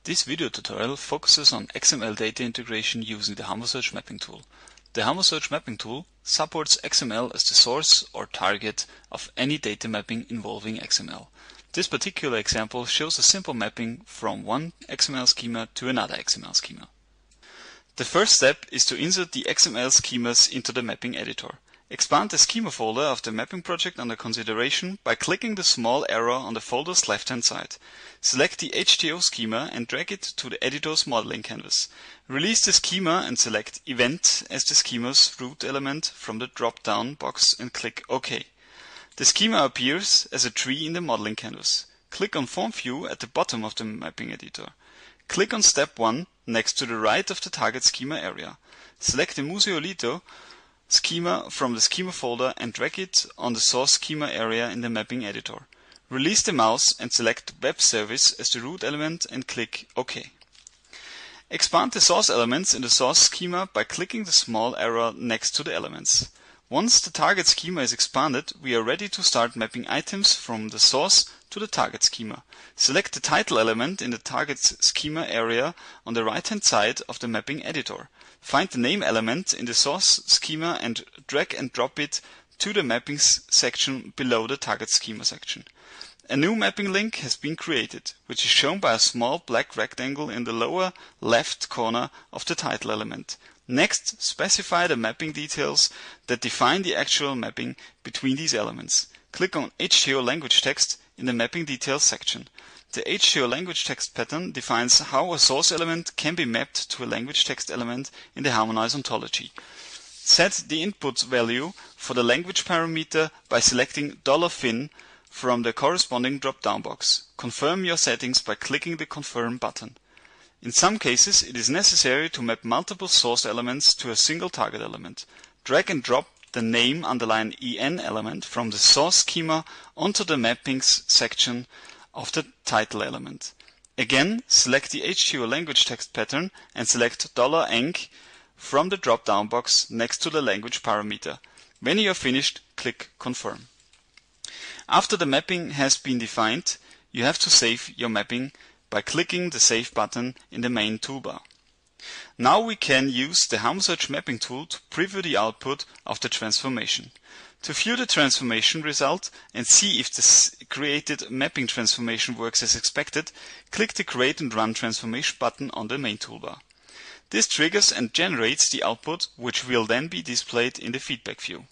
This video tutorial focuses on XML data integration using the HarmoSearch mapping tool. The HarmoSearch mapping tool supports XML as the source or target of any data mapping involving XML. This particular example shows a simple mapping from one XML schema to another XML schema. The first step is to insert the XML schemas into the mapping editor. Expand the schema folder of the mapping project under consideration by clicking the small arrow on the folder's left-hand side. Select the HTO schema and drag it to the editor's modeling canvas. Release the schema and select Event as the schema's root element from the drop-down box and click OK. The schema appears as a tree in the modeling canvas. Click on Form View at the bottom of the mapping editor. Click on Step 1 next to the right of the target schema area. Select the Museolito schema from the schema folder and drag it on the source schema area in the mapping editor. Release the mouse and select Web Service as the root element and click OK. Expand the source elements in the source schema by clicking the small arrow next to the elements. Once the target schema is expanded, we are ready to start mapping items from the source to the target schema. Select the title element in the target schema area on the right-hand side of the mapping editor. Find the name element in the source schema and drag and drop it to the mappings section below the target schema section. A new mapping link has been created, which is shown by a small black rectangle in the lower left corner of the title element. Next, specify the mapping details that define the actual mapping between these elements. Click on HTO language text in the mapping details section. The HTO language text pattern defines how a source element can be mapped to a language text element in the Harmonize ontology. Set the input value for the language parameter by selecting $fin from the corresponding drop-down box. Confirm your settings by clicking the Confirm button. In some cases, it is necessary to map multiple source elements to a single target element. Drag and drop the name _en element from the source schema onto the mappings section of the title element. Again, select the HTO language text pattern and select $enc from the drop-down box next to the language parameter. When you are finished, click Confirm. After the mapping has been defined, you have to save your mapping by clicking the Save button in the main toolbar. Now we can use the HarmoSearch mapping tool to preview the output of the transformation. To view the transformation result and see if the created mapping transformation works as expected, click the Create and Run Transformation button on the main toolbar. This triggers and generates the output, which will then be displayed in the feedback view.